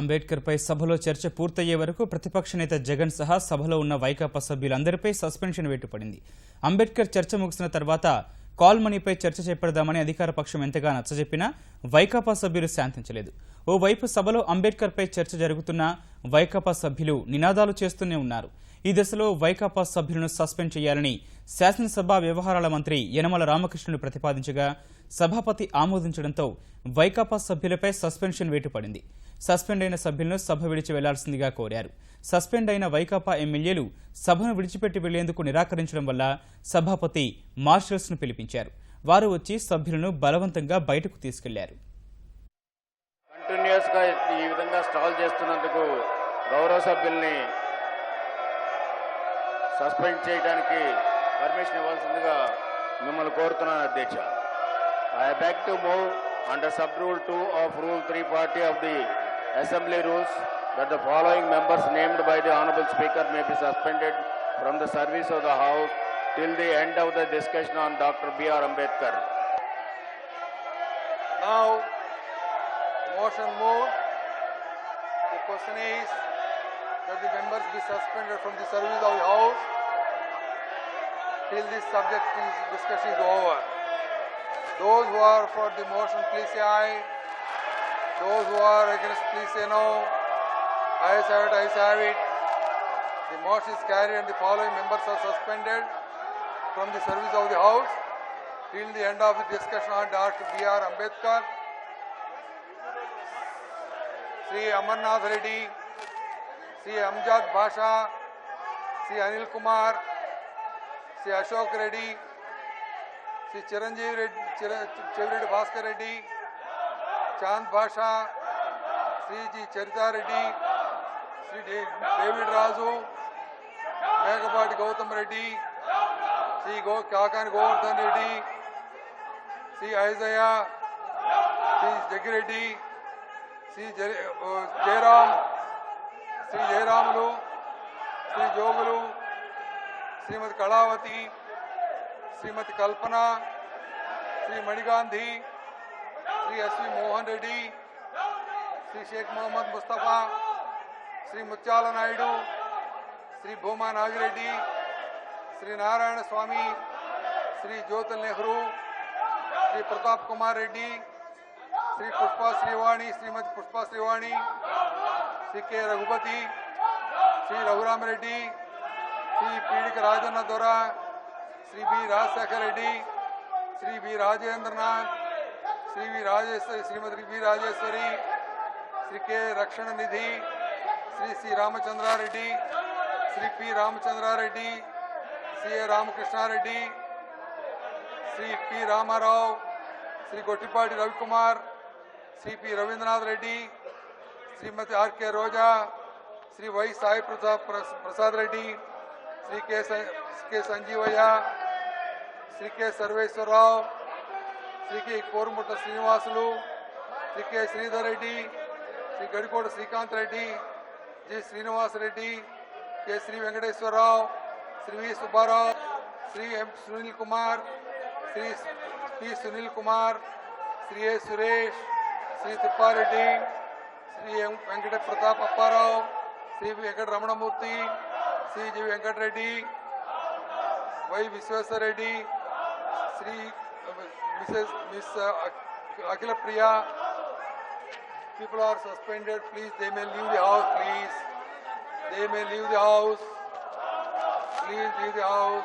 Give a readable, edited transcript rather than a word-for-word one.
అంబేద్కర్ పై సభలో చర్చ పూర్తయ్యే వరకు ప్రతిపక్ష నేత జగన్ సహా సభలో ఉన్న వైకాపా సభ్యులందరిపై సస్పెన్షన్ వేటు పడింది. అంబేద్కర్ చర్చ ముగిసిన తర్వాత కాల్ మనీపై చర్చ చేపడదామని అధికార పక్షం ఎంతగా నచ్చజెప్పినా వైకాపా సభ్యులు శాంతించలేదు. ఓవైపు సభలో అంబేద్కర్ పై చర్చ జరుగుతున్నా వైకాపా సభ్యులు నినాదాలు చేస్తూనే ఉన్నారు. ఈ దశలో వైకాపా సభ్యులను సస్పెండ్ చేయాలని శాసనసభ వ్యవహారాల మంత్రి యనమల రామకృష్ణుడు ప్రతిపాదించగా సభాపతి ఆమోదించడంతో వైకాపా సభ్యులపై సస్పెన్షన్ వేటు పడింది. సస్పెండ్ అయిన సభ్యులను సభ విడిచి వెళ్లాల్సిందిగా కోరారు. సస్పెండ్ అయిన వైకాపా ఎమ్మెల్యేలు సభను విడిచిపెట్టి వెళ్లేందుకు నిరాకరించడం వల్ల సభాపతి మార్షల్స్ ను పిలిపించారు. వారు వచ్చి సభ్యులను బలవంతంగా బయటకు తీసుకెళ్లారు. కంటిన్యూస్ గా ఈ విధంగా స్టాల్ చేస్తున్నందుకు గౌరవ సభ్యుల్ని సస్పెండ్ చేయడానికి పర్మిషన్ ఇవ్వాల్సిందిగా మిమ్మల్ని కోరుతున్నాను అధ్యక్ష. I beg to move under sub-rule 2 of Rule 340 of the Assembly Rules that the following members named by the Honorable Speaker may be suspended from the service of the House till the end of the discussion on Dr. B.R. Ambedkar. Now, motion moved. The question is that the members be suspended from the service of the House till this subject discussion is over. Those who are for the motion, please say aye. Those who are against, please say no. Ayes have it, ayes have it. The motion is carried and the following members are suspended from the service of the House till the end of the discussion on Dr. B.R. Ambedkar. Sri Amarnath Reddy, Sri Amjad Bhasha, Sri Anil Kumar, Sri Ashok Reddy, Sri Chiranjeev Reddy, Chevireddy Bhaskar Reddy, Chand Bhasha, Sri G. Charita Reddy, Sri David Razu, Megapati Gautam Reddy, Sri Kakani Govardhan Reddy, Sri Isaiah, Sri Jaggi Reddy, Sri Jairam, Sri Jairamulu, Sri Jogulu, Srimati Kalavati, Srimati Kalpana, Sri Manigandhi, Sri S.V. Mohan Reddy, Sri Sheikh Mohammad Mustafa, Sri Muchala Naidu, Sri Bhuma Nagireddy, Sri Narayana Swami, Sri Jyotil Nehru, Sri Pratap Kumar Reddy, Sri Pushpa Srivani, Srimati Pushpa Srivani, Sri K. Raghupati, Sri Raghuram Reddy, Sri P.D. Rajanna Dora, Sri B. Rajsekhar Reddy, Sri B. Rajendranath, Sri V. Rajeswari, Srimati V. Rajeswari, Sri K. Rakshana Nidhi, Sri C. Ramachandra Reddy, Sri P. Ramachandra Reddy, C. A. Ramakrishna Reddy, Sri P. Ramarao, Sri Gottipati Ravikumar, Sri P. Ravindranath Reddy, Srimati R. K. Roja, Sri Y. Sai Prasad Reddy, Sri K. Sanjeevaya, Sri K. Sarveshwar Rao, Sri K. Korumutta Srinivasulu, Sri K. Sridhar Reddy, Sri Gadikoda Srikanth Reddy, G. Srinivas Reddy, K. Sri Venkateswar Rao, Sri V. Subbarao, Sri M. Sunil Kumar, Sri P. Sunil Kumar, Sri A. Suresh, Sri Tippa Reddy, Sri M. Venkata Pratap Apparao, Sri Venkata Ramanamurthy, Sri G. Venkat Reddy, Y. Visweswar Reddy, Sri Miss Akhila Priya. People are suspended. Please, they may leave the house. Please, they may leave the house. Please leave the house.